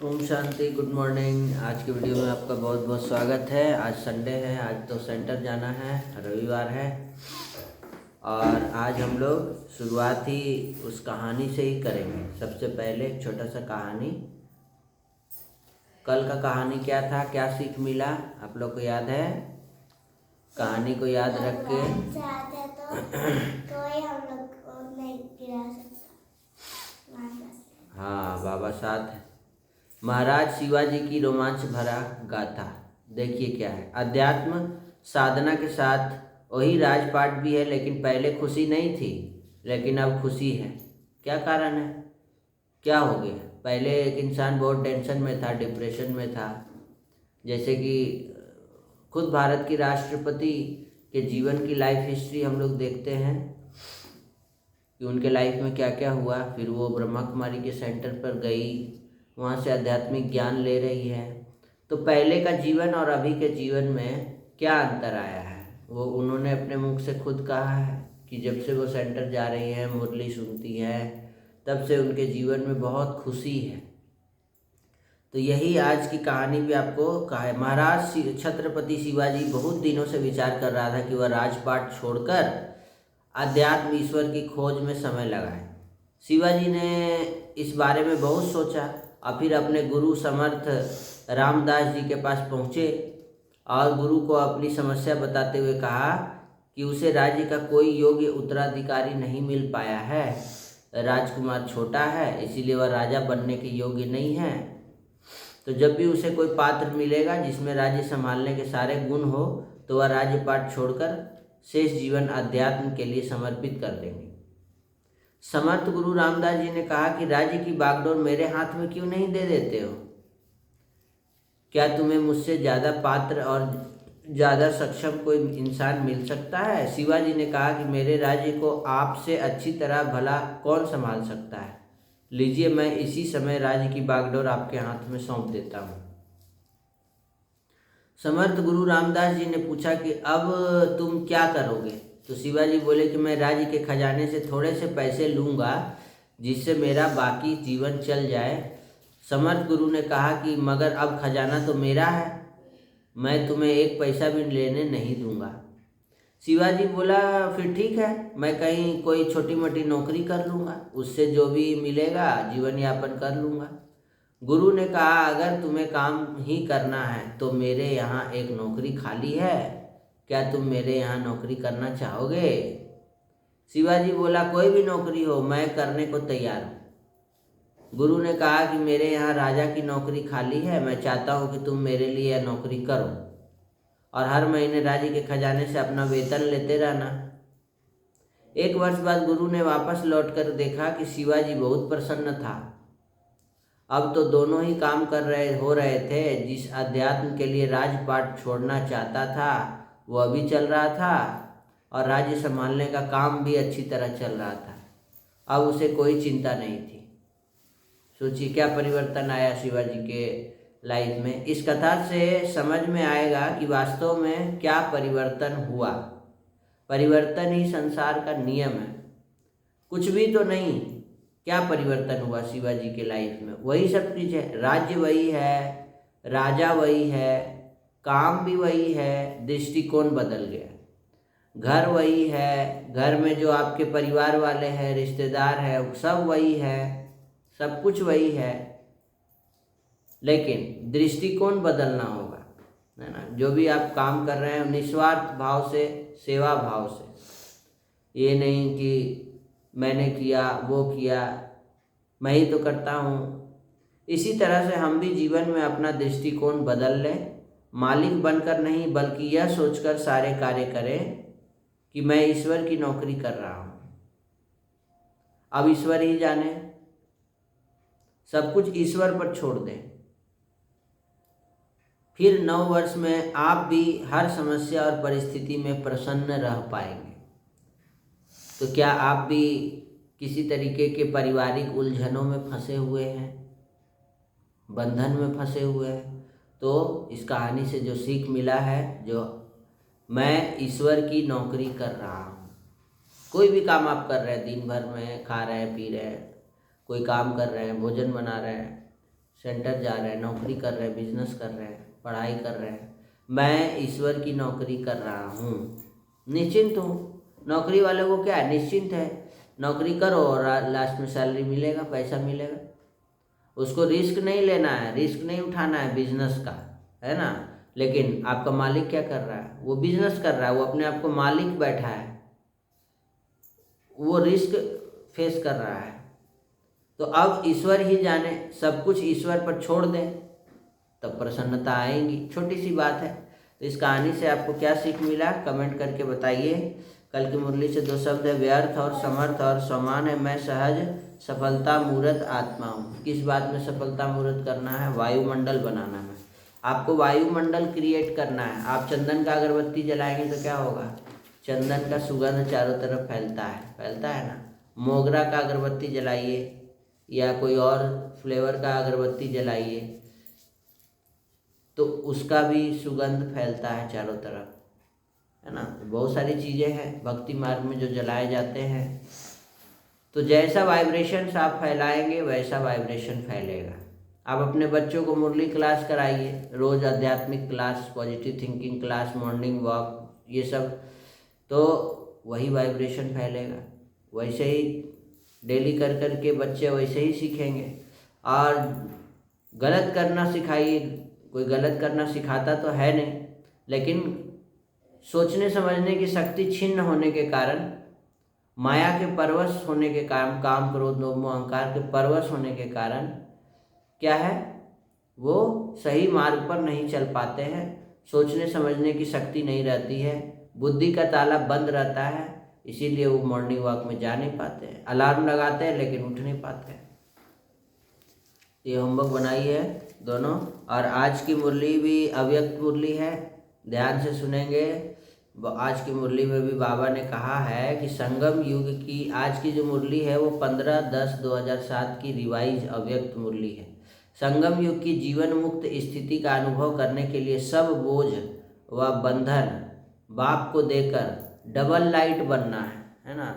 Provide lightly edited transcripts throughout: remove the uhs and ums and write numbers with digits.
Om Shanti. Good morning. आज की video में आपका बहुत बहुत स्वागत है। आज संडे है, आज तो सेंटर जाना है, रविवार है। और आज हम लोग शुरुआत ही उस कहानी से ही करेंगे। सबसे पहले एक छोटा सा कहानी। कल का कहानी क्या था, क्या सीख मिला, आप लोग को याद है? कहानी को याद रख के कोई हम लोग को नहीं गिरा सकता। हाँ, बाबा साथ है। महाराज शिवाजी की रोमांच भरा गाथा। देखिए क्या है, अध्यात्म साधना के साथ वही राजपाट भी है, लेकिन पहले खुशी नहीं थी, लेकिन अब खुशी है। क्या कारण है, क्या हो गया? पहले एक इंसान बहुत टेंशन में था, डिप्रेशन में था। जैसे कि खुद भारत की राष्ट्रपति के जीवन की लाइफ हिस्ट्री हम लोग देखते हैं कि उनके लाइफ में क्या क्या हुआ। फिर वो ब्रह्मा कुमारी के सेंटर पर गई, वहाँ से आध्यात्मिक ज्ञान ले रही है। तो पहले का जीवन और अभी के जीवन में क्या अंतर आया है, वो उन्होंने अपने मुख से खुद कहा है कि जब से वो सेंटर जा रही हैं, मुरली सुनती हैं, तब से उनके जीवन में बहुत खुशी है। तो यही आज की कहानी भी आपको कहा है। महाराज छत्रपति शिवाजी बहुत दिनों से विचार कर रहा था कि वह राजपाट छोड़कर अध्यात्म ईश्वर की खोज में समय लगाए। शिवाजी ने इस बारे में बहुत सोचा और फिर अपने गुरु समर्थ रामदास जी के पास पहुँचे और गुरु को अपनी समस्या बताते हुए कहा कि उसे राज्य का कोई योग्य उत्तराधिकारी नहीं मिल पाया है। राजकुमार छोटा है, इसीलिए वह राजा बनने के योग्य नहीं है। तो जब भी उसे कोई पात्र मिलेगा जिसमें राज्य संभालने के सारे गुण हो, तो वह राज्यपाट छोड़कर शेष जीवन अध्यात्म के लिए समर्पित कर देंगे। समर्थ गुरु रामदास जी ने कहा कि राज्य की बागडोर मेरे हाथ में क्यों नहीं दे देते हो? क्या तुम्हें मुझसे ज़्यादा पात्र और ज़्यादा सक्षम कोई इंसान मिल सकता है? शिवाजी ने कहा कि मेरे राज्य को आपसे अच्छी तरह भला कौन संभाल सकता है। लीजिए, मैं इसी समय राज्य की बागडोर आपके हाथ में सौंप देता हूँ। समर्थ गुरु रामदास जी ने पूछा कि अब तुम क्या करोगे? तो शिवाजी बोले कि मैं राज्य के खजाने से थोड़े से पैसे लूँगा, जिससे मेरा बाकी जीवन चल जाए। समर्थ गुरु ने कहा कि मगर अब खजाना तो मेरा है, मैं तुम्हें एक पैसा भी लेने नहीं दूंगा। शिवाजी बोला, फिर ठीक है, मैं कहीं कोई छोटी मोटी नौकरी कर लूँगा, उससे जो भी मिलेगा जीवन यापन कर लूँगा। गुरु ने कहा, अगर तुम्हें काम ही करना है तो मेरे यहाँ एक नौकरी खाली है, क्या तुम मेरे यहाँ नौकरी करना चाहोगे? शिवाजी बोला, कोई भी नौकरी हो, मैं करने को तैयार हूँ। गुरु ने कहा कि मेरे यहाँ राजा की नौकरी खाली है, मैं चाहता हूँ कि तुम मेरे लिए यह नौकरी करो और हर महीने राज्य के खजाने से अपना वेतन लेते रहना। एक वर्ष बाद गुरु ने वापस लौटकर देखा कि शिवाजी बहुत प्रसन्न था। अब तो दोनों ही काम हो रहे थे। जिस अध्यात्म के लिए राजपाट छोड़ना चाहता था वो अभी चल रहा था और राज्य संभालने का काम भी अच्छी तरह चल रहा था। अब उसे कोई चिंता नहीं थी। सोचिए क्या परिवर्तन आया शिवाजी के लाइफ में। इस कथा से समझ में आएगा कि वास्तव में क्या परिवर्तन हुआ। परिवर्तन ही संसार का नियम है, कुछ भी तो नहीं। क्या परिवर्तन हुआ शिवाजी के लाइफ में? वही सब चीज़ है। राज्य वही है, राजा वही है, काम भी वही है, दृष्टिकोण बदल गया। घर वही है, घर में जो आपके परिवार वाले हैं, रिश्तेदार हैं, सब वही है, सब कुछ वही है, लेकिन दृष्टिकोण बदलना होगा, है ना। जो भी आप काम कर रहे हैं निस्वार्थ भाव से, सेवा भाव से। ये नहीं कि मैंने किया, वो किया, मैं ही तो करता हूँ। इसी तरह से हम भी जीवन में अपना दृष्टिकोण बदल लें। मालिक बनकर नहीं, बल्कि यह सोचकर सारे कार्य करें कि मैं ईश्वर की नौकरी कर रहा हूँ। अब ईश्वर ही जाने, सब कुछ ईश्वर पर छोड़ दें। फिर 9 वर्ष में आप भी हर समस्या और परिस्थिति में प्रसन्न रह पाएंगे। तो क्या आप भी किसी तरीके के पारिवारिक उलझनों में फंसे हुए हैं, बंधन में फंसे हुए हैं? तो इस कहानी से जो सीख मिला है, जो मैं ईश्वर की नौकरी कर रहा हूँ। कोई भी काम आप कर रहे हैं, दिन भर में खा रहे हैं, पी रहे हैं, कोई काम कर रहे हैं, भोजन बना रहे हैं, सेंटर जा रहे हैं, नौकरी कर रहे हैं, बिजनेस कर रहे हैं, पढ़ाई कर रहे हैं। मैं ईश्वर की नौकरी कर रहा हूँ, निश्चिंत हूँ। नौकरी वाले को क्या है, निश्चिंत है, नौकरी करो और लास्ट में सैलरी मिलेगा, पैसा मिलेगा। उसको रिस्क नहीं लेना है, रिस्क नहीं उठाना है बिजनेस का, है ना। लेकिन आपका मालिक क्या कर रहा है, वो बिजनेस कर रहा है, वो अपने आप को मालिक बैठा है, वो रिस्क फेस कर रहा है। तो अब ईश्वर ही जाने, सब कुछ ईश्वर पर छोड़ दें तब प्रसन्नता आएगी। छोटी सी बात है। तो इस कहानी से आपको क्या सीख मिला, कमेंट करके बताइए। कल की मुरली से 2 शब्द है, व्यर्थ और समर्थ और समान है, मैं सहज सफलता मूर्त आत्मा हूँ। किस बात में सफलता मूर्त करना है, वायुमंडल बनाना है। आपको वायुमंडल क्रिएट करना है। आप चंदन का अगरबत्ती जलाएंगे तो क्या होगा, चंदन का सुगंध चारों तरफ फैलता है ना। मोगरा का अगरबत्ती जलाइए या कोई और फ्लेवर का अगरबत्ती जलाइए तो उसका भी सुगंध फैलता है चारों तरफ, है ना। बहुत सारी चीज़ें हैं भक्ति मार्ग में जो जलाए जाते हैं। तो जैसा वाइब्रेशंस आप फैलाएंगे वैसा वाइब्रेशन फैलेगा। आप अपने बच्चों को मुरली क्लास कराइए, रोज़ आध्यात्मिक class, positive thinking class, morning walk, ये सब, तो वही वाइब्रेशन फैलेगा। वैसे ही डेली कर कर के बच्चे वैसे ही सीखेंगे। और गलत करना सिखाइए, कोई गलत करना सिखाता तो है नहीं, लेकिन सोचने समझने की शक्ति छिन्न होने के कारण, माया के परवश होने के कारण, काम क्रोध लोभ मोह अहंकार के परवश होने के कारण क्या है, वो सही मार्ग पर नहीं चल पाते हैं। सोचने समझने की शक्ति नहीं रहती है, बुद्धि का ताला बंद रहता है, इसीलिए वो मॉर्निंग वॉक में जा नहीं पाते हैं। अलार्म लगाते हैं लेकिन उठ नहीं पाते हैं। ये होमवर्क बनाई है दोनों। और आज की मुरली भी अव्यक्त मुरली है, ध्यान से सुनेंगे। आज की मुरली में भी बाबा ने कहा है कि संगम युग की आज की जो मुरली है वो 15/10/2007 की रिवाइज अव्यक्त मुरली है। संगम युग की जीवन मुक्त स्थिति का अनुभव करने के लिए सब बोझ व बंधन बाप को देकर डबल लाइट बनना है ना।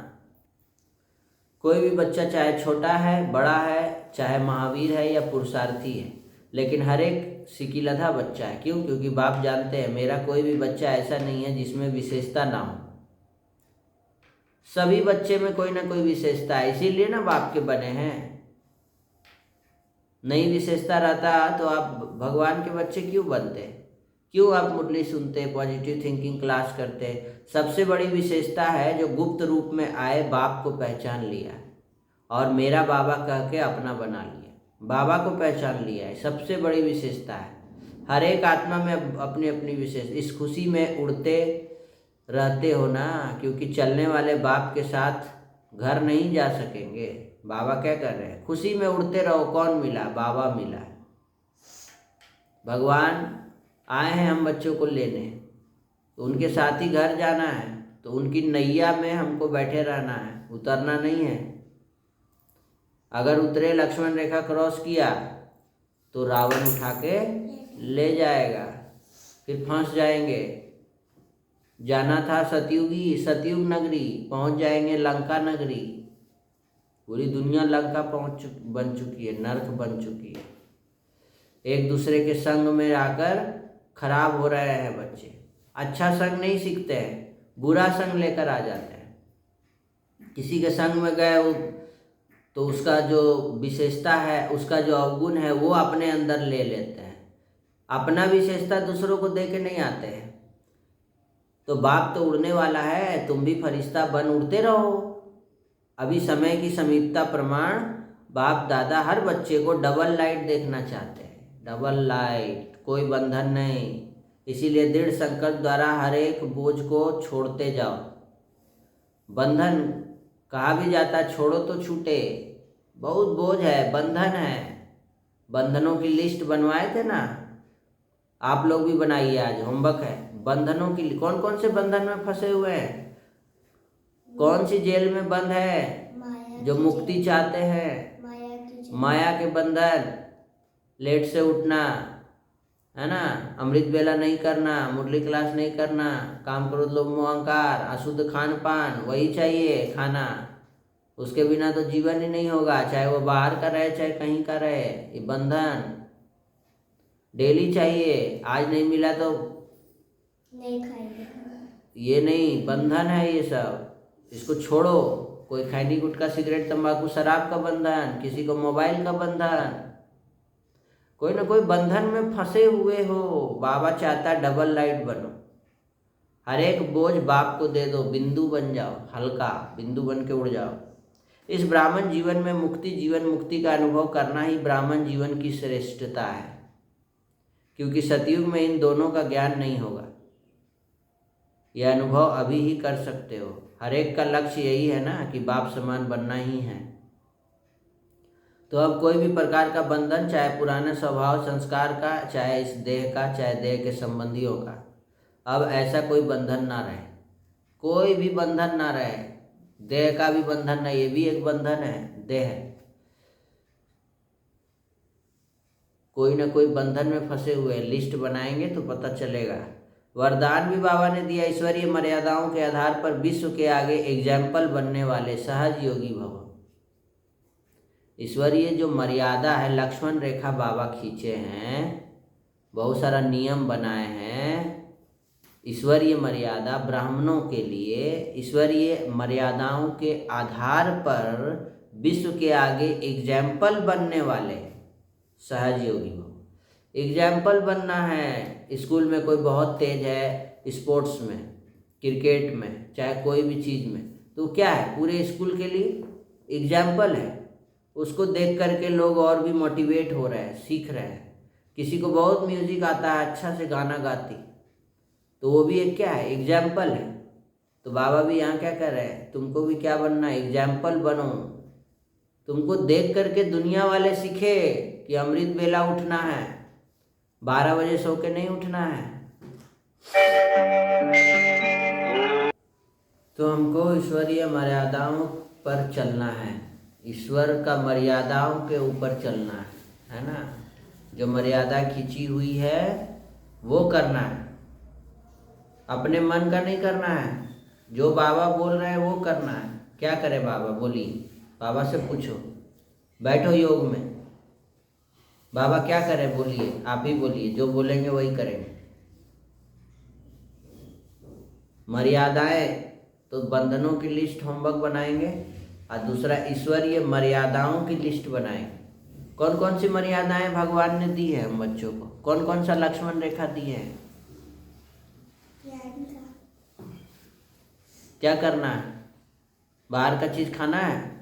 कोई भी बच्चा चाहे छोटा है, बड़ा है, चाहे महावीर है या पुरुषार्थी है, लेकिन हर एक सिकिलधा बच्चा है। क्यों? क्योंकि बाप जानते हैं मेरा कोई भी बच्चा ऐसा नहीं है जिसमें विशेषता ना हो। सभी बच्चे में कोई ना कोई विशेषता है, इसीलिए ना बाप के बने हैं। नई विशेषता रहता तो आप भगवान के बच्चे क्यों बनते? क्यों आप मुरली सुनते, पॉजिटिव थिंकिंग क्लास करते? सबसे बड़ी विशेषता है जो गुप्त रूप में आए, बाप को पहचान लिया और मेरा बाबा कह के अपना बना लिया, बाबा को पहचान लिया है, सबसे बड़ी विशेषता है। हर एक आत्मा में अपनी अपनी विशेष, इस खुशी में उड़ते रहते हो ना, क्योंकि चलने वाले बाप के साथ घर नहीं जा सकेंगे। बाबा क्या कर रहे हैं, खुशी में उड़ते रहो। कौन मिला? बाबा मिला है। भगवान आए हैं हम बच्चों को लेने, तो उनके साथ ही घर जाना है, तो उनकी नैया में हमको बैठे रहना है, उतरना नहीं है। अगर उतरे, लक्ष्मण रेखा क्रॉस किया तो रावण उठा के ले जाएगा, फिर फंस जाएंगे। जाना था सतयुग नगरी, पहुंच जाएंगे लंका नगरी। पूरी दुनिया लंका बन चुकी है, नर्क बन चुकी है। एक दूसरे के संग में आकर खराब हो रहे हैं बच्चे। अच्छा संग नहीं सीखते हैं, बुरा संग लेकर आ जाते हैं। किसी के संग में गए तो उसका जो विशेषता है, उसका जो अवगुण है, वो अपने अंदर ले लेते हैं। अपना विशेषता दूसरों को दे के नहीं आते हैं। तो बाप तो उड़ने वाला है, तुम भी फरिश्ता बन उड़ते रहो। अभी समय की समीपता प्रमाण बाप दादा हर बच्चे को डबल लाइट देखना चाहते हैं। डबल लाइट, कोई बंधन नहीं। इसीलिए दृढ़ संकल्प द्वारा हर एक बोझ को छोड़ते जाओ। बंधन कहा भी जाता है छोड़ो तो छूटे, बहुत बोझ है, बंधन है। बंधनों की लिस्ट बनवाए थे ना, आप लोग भी बनाइए, आज होमवर्क है। बंधनों की, कौन कौन से बंधन में फंसे हुए हैं, कौन सी जेल में बंद है, जो मुक्ति चाहते हैं। माया के बंधन, लेट से उठना, है ना, अमृत बेला नहीं करना, मुरली क्लास नहीं करना, काम क्रोध लोभ मोह अहंकार, अशुद्ध खान पान, वही चाहिए खाना, उसके बिना तो जीवन ही नहीं होगा, चाहे वो बाहर का रहे चाहे कहीं का रहे। ये बंधन डेली चाहिए, आज नहीं मिला तो नहीं खाएंगे। ये नहीं, बंधन है ये सब, इसको छोड़ो। कोई खैनी गुटखा सिगरेट तंबाकू शराब का बंधन, किसी को मोबाइल का बंधन, कोई ना कोई बंधन में फंसे हुए हो। बाबा चाहता है डबल लाइट बनो, हर एक बोझ बाप को दे दो, बिंदु बन जाओ, हल्का बिंदु बन के उड़ जाओ। इस ब्राह्मण जीवन में मुक्ति, जीवन मुक्ति का अनुभव करना ही ब्राह्मण जीवन की श्रेष्ठता है, क्योंकि सतयुग में इन दोनों का ज्ञान नहीं होगा। यह अनुभव अभी ही कर सकते हो। हर एक का लक्ष्य यही है ना कि बाप समान बनना ही है। तो अब कोई भी प्रकार का बंधन, चाहे पुराने स्वभाव संस्कार का, चाहे इस देह का, चाहे देह के संबंधियों का, अब ऐसा कोई बंधन ना रहे, कोई भी बंधन ना रहे। देह का भी बंधन नहीं, ये भी एक बंधन है, देह। कोई ना कोई बंधन में फंसे हुए, लिस्ट बनाएंगे तो पता चलेगा। वरदान भी बाबा ने दिया, ईश्वरीय मर्यादाओं के आधार पर विश्व के आगे एग्जाम्पल बनने वाले सहज योगी भव। ईश्वरीय जो मर्यादा है, लक्ष्मण रेखा बाबा खींचे हैं, बहुत सारा नियम बनाए हैं। ईश्वरीय मर्यादा ब्राह्मणों के लिए, ईश्वरीय मर्यादाओं के आधार पर विश्व के आगे एग्जाम्पल बनने वाले सहज योगी भव। एग्जाम्पल बनना है। स्कूल में कोई बहुत तेज है स्पोर्ट्स में, क्रिकेट में, चाहे कोई भी चीज़ में, तो क्या है, पूरे स्कूल के लिए एग्जाम्पल है। उसको देख करके लोग और भी मोटिवेट हो रहे हैं, सीख रहे हैं। किसी को बहुत म्यूजिक आता है, अच्छा से गाना गाती, तो वो भी एक क्या है, एग्जाम्पल है। तो बाबा भी यहाँ क्या कर रहे हैं, तुमको भी क्या बनना है, एग्जाम्पल बनो। तुमको देख करके दुनिया वाले सीखे कि अमृत बेला उठना है, 12 बजे सो के नहीं उठना है। तो हमको ईश्वरीय मर्यादाओं पर चलना है, ईश्वर का मर्यादाओं के ऊपर चलना है ना। जो मर्यादा खींची हुई है वो करना है, अपने मन का नहीं करना है। जो बाबा बोल रहे हैं वो करना है। क्या करे बाबा, बोलिए, बाबा से पूछो, बैठो योग में, बाबा क्या करें, बोलिए, आप ही बोलिए, जो बोलेंगे वही करेंगे। मर्यादाएं तो बंधनों की लिस्ट होमवर्क बनाएंगे, और दूसरा ईश्वरीय मर्यादाओं की लिस्ट बनाएंगे। कौन कौन सी मर्यादाएं भगवान ने दी है हम बच्चों को, कौन कौन सा लक्ष्मण रेखा दी है, क्या करना है, बाहर का चीज़ खाना है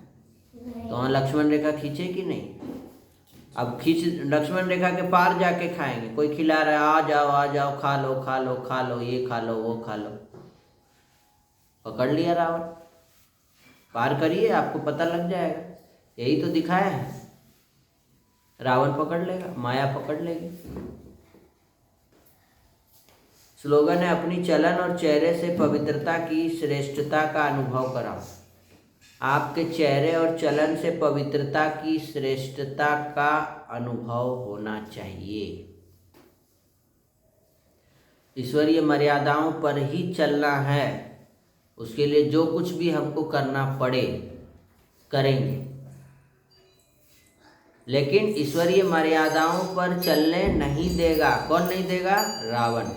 तो वहाँ लक्ष्मण रेखा खींचे कि नहीं। अब खींच, लक्ष्मण रेखा के पार जाके खाएंगे। कोई खिला रहा है, आ जाओ खा लो खा लो खा लो, ये खा लो वो खा लो, पकड़ लिया रावण। पार करिए, आपको पता लग जाएगा। यही तो दिखाया है, रावण पकड़ लेगा, माया पकड़ लेगी। स्लोगन है, अपनी चलन और चेहरे से पवित्रता की श्रेष्ठता का अनुभव कराओ। आपके चेहरे और चलन से पवित्रता की श्रेष्ठता का अनुभव होना चाहिए। ईश्वरीय मर्यादाओं पर ही चलना है। उसके लिए जो कुछ भी हमको करना पड़े करेंगे, लेकिन ईश्वरीय मर्यादाओं पर चलने नहीं देगा। कौन नहीं देगा, रावण,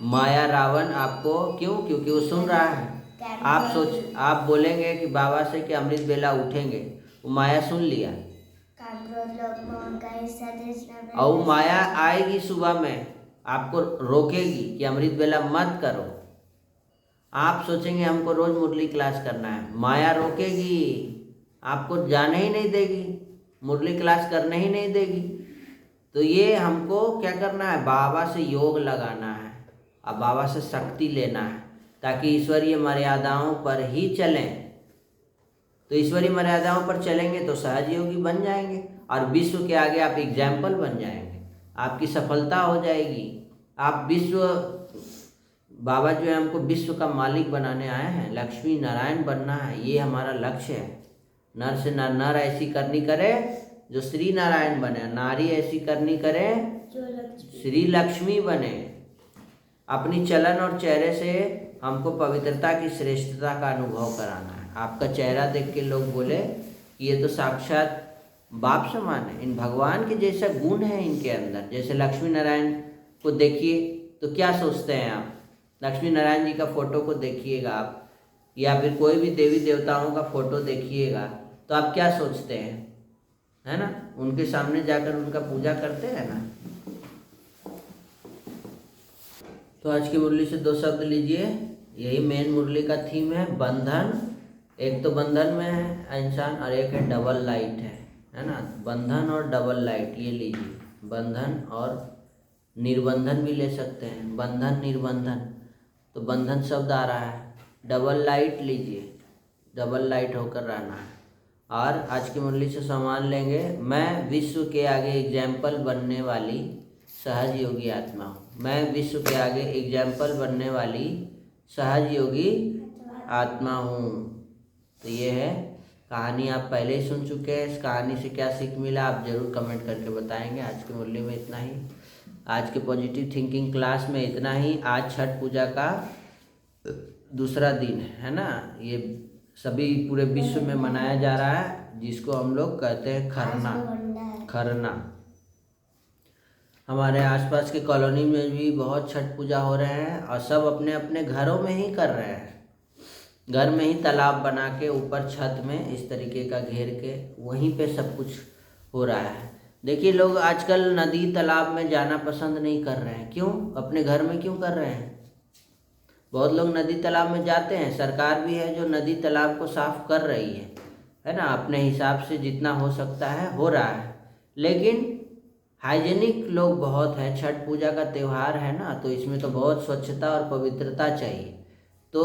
माया रावण आपको। क्यों, क्योंकि वो सुन रहा है। आप बोलेंगे कि बाबा से कि अमृत बेला उठेंगे, वो माया सुन लिया, और वो माया आएगी सुबह में, आपको रोकेगी कि अमृत बेला मत करो। आप सोचेंगे हमको रोज मुरली क्लास करना है, माया रोकेगी, आपको जाने ही नहीं देगी, मुरली क्लास करने ही नहीं देगी। तो ये हमको क्या करना है, बाबा से योग लगाना है, अब बाबा से शक्ति लेना है, ताकि ईश्वरीय मर्यादाओं पर ही चलें। तो ईश्वरीय मर्यादाओं पर चलेंगे तो सहज योगी बन जाएंगे, और विश्व के आगे आप एग्जाम्पल बन जाएंगे, आपकी सफलता हो जाएगी। आप विश्व, बाबा जो है हमको विश्व का मालिक बनाने आए हैं, लक्ष्मी नारायण बनना है, ये हमारा लक्ष्य है। नर से नर ऐसी करनी करे जो श्री नारायण बने, नारी ऐसी करनी करे श्री लक्ष्मी बने। अपनी चलन और चेहरे से हमको पवित्रता की श्रेष्ठता का अनुभव कराना है। आपका चेहरा देख के लोग बोले कि ये तो साक्षात बाप समान है, इन भगवान के जैसा गुण है इनके अंदर। जैसे लक्ष्मी नारायण को देखिए तो क्या सोचते हैं आप? लक्ष्मी नारायण जी का फोटो को देखिएगा आप, या फिर कोई भी देवी देवताओं का फोटो देखिएगा तो आप क्या सोचते हैं, है ना? उनके सामने जाकर उनका पूजा करते हैं ना। तो आज की मुरली से 2 शब्द लीजिए, यही मेन मुरली का थीम है, बंधन। एक तो बंधन में है इंसान और एक है डबल लाइट है ना। बंधन और डबल लाइट ये लीजिए, बंधन और निर्बंधन भी ले सकते हैं, बंधन निर्बंधन। तो बंधन शब्द आ रहा है, डबल लाइट लीजिए, डबल लाइट होकर रहना है। और आज की मुरली से सामान लेंगे, मैं विश्व के आगे एग्जाम्पल बनने वाली सहज योगी आत्मा हूँ। मैं विश्व के आगे एग्जाम्पल बनने वाली सहज योगी आत्मा हूँ। तो ये है कहानी, आप पहले ही सुन चुके हैं। इस कहानी से क्या सीख मिला आप ज़रूर कमेंट करके बताएंगे। आज की मुरली में इतना ही, आज के पॉजिटिव थिंकिंग क्लास में इतना ही। आज छठ पूजा का दूसरा दिन है ना। ये सभी पूरे विश्व में मनाया जा रहा है, जिसको हम लोग कहते हैं खरना। खरना हमारे आसपास के कॉलोनी में भी बहुत छठ पूजा हो रहे हैं और सब अपने अपने घरों में ही कर रहे हैं। घर में ही तालाब बना के ऊपर छत में इस तरीके का घेर के वहीं पे सब कुछ हो रहा है। देखिए लोग आजकल नदी तालाब में जाना पसंद नहीं कर रहे हैं। क्यों? अपने घर में क्यों कर रहे हैं? बहुत लोग नदी तालाब में जाते हैं, सरकार भी है जो नदी तालाब को साफ कर रही है ना। अपने हिसाब से जितना हो सकता है हो रहा है, लेकिन हाइजीनिक लोग बहुत हैं। छठ पूजा का त्यौहार है ना, तो इसमें तो बहुत स्वच्छता और पवित्रता चाहिए। तो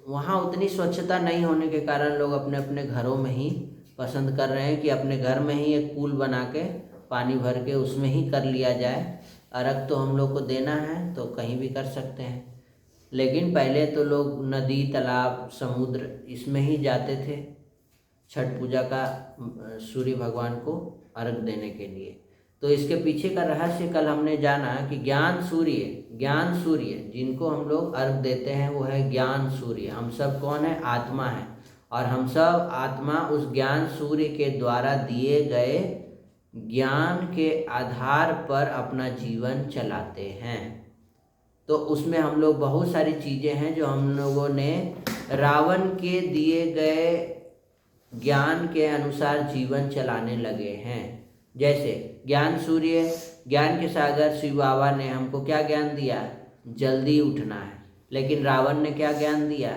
वहाँ उतनी स्वच्छता नहीं होने के कारण लोग अपने अपने घरों में ही पसंद कर रहे हैं कि अपने घर में ही एक पूल बना के पानी भर के उसमें ही कर लिया जाए। अर्घ तो हम लोग को देना है तो कहीं भी कर सकते हैं, लेकिन पहले तो लोग नदी तालाब समुद्र इसमें ही जाते थे छठ पूजा का सूर्य भगवान को अर्घ देने के लिए। तो इसके पीछे का रहस्य कल हमने जाना कि ज्ञान सूर्य जिनको हम लोग अर्घ देते हैं वो है ज्ञान सूर्य। हम सब कौन है? आत्मा है, और हम सब आत्मा उस ज्ञान सूर्य के द्वारा दिए गए ज्ञान के आधार पर अपना जीवन चलाते हैं। तो उसमें हम लोग बहुत सारी चीज़ें हैं जो हम लोगों ने रावण के दिए गए ज्ञान के अनुसार जीवन चलाने लगे हैं। जैसे ज्ञान सूर्य, ज्ञान के सागर शिव बाबा ने हमको क्या ज्ञान दिया? जल्दी उठना है। लेकिन रावण ने क्या ज्ञान दिया?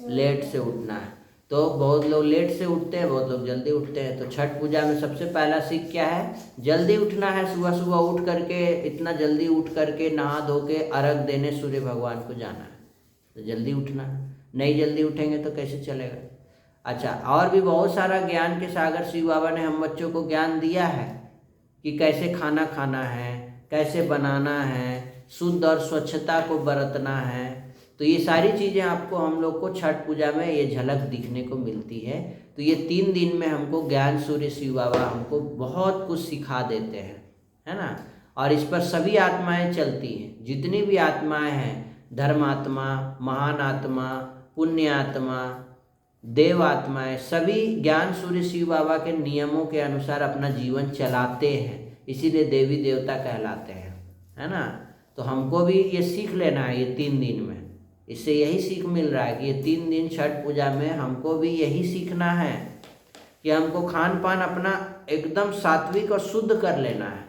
लेट से उठना है। तो बहुत लोग लेट से उठते हैं, बहुत लोग जल्दी उठते हैं। तो छठ पूजा में सबसे पहला सीख क्या है? जल्दी उठना है। सुबह सुबह उठ करके, इतना जल्दी उठ करके नहा धो के अर्घ देने सूर्य भगवान को जाना है। तो जल्दी उठना, नहीं जल्दी उठेंगे तो कैसे चलेगा? अच्छा, और भी बहुत सारा ज्ञान के सागर शिव बाबा ने हम बच्चों को ज्ञान दिया है कि कैसे खाना खाना है, कैसे बनाना है, शुद्ध और स्वच्छता को बरतना है। तो ये सारी चीज़ें आपको हम लोग को छठ पूजा में ये झलक दिखने को मिलती है। तो ये 3 दिन में हमको ज्ञान सूर्य शिव बाबा हमको बहुत कुछ सिखा देते हैं, है ना। और इस पर सभी आत्माएं चलती हैं, जितनी भी आत्माएं हैं, धर्मात्मा, महान आत्मा, पुण्य आत्मा, देव आत्माएं, सभी ज्ञान सूर्य शिव बाबा के नियमों के अनुसार अपना जीवन चलाते हैं, इसीलिए देवी देवता कहलाते हैं, है ना। तो हमको भी ये सीख लेना है ये 3 दिन में। इससे यही सीख मिल रहा है कि ये 3 दिन छठ पूजा में हमको भी यही सीखना है कि हमको खान पान अपना एकदम सात्विक और शुद्ध कर लेना है।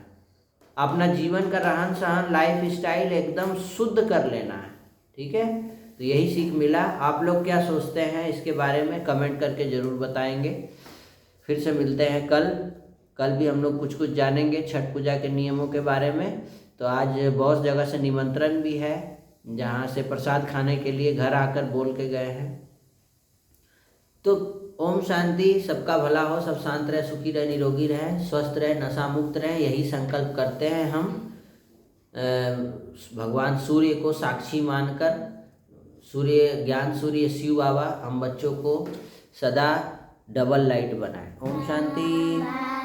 अपना जीवन का रहन सहन, लाइफ स्टाइल एकदम शुद्ध कर लेना है, ठीक है। तो यही सीख मिला। आप लोग क्या सोचते हैं इसके बारे में कमेंट करके ज़रूर बताएंगे। फिर से मिलते हैं कल भी हम लोग कुछ जानेंगे छठ पूजा के नियमों के बारे में। तो आज बहुत जगह से निमंत्रण भी है, जहाँ से प्रसाद खाने के लिए घर आकर बोल के गए हैं। तो ओम शांति, सबका भला हो, सब शांत रहे, सुखी रहे, निरोगी रहे, स्वस्थ रहे, नशा मुक्त रहे, यही संकल्प करते हैं हम भगवान सूर्य को साक्षी मानकर। सूर्य, ज्ञान सूर्य शिव बाबा हम बच्चों को सदा डबल लाइट बनाए। ओम शांति।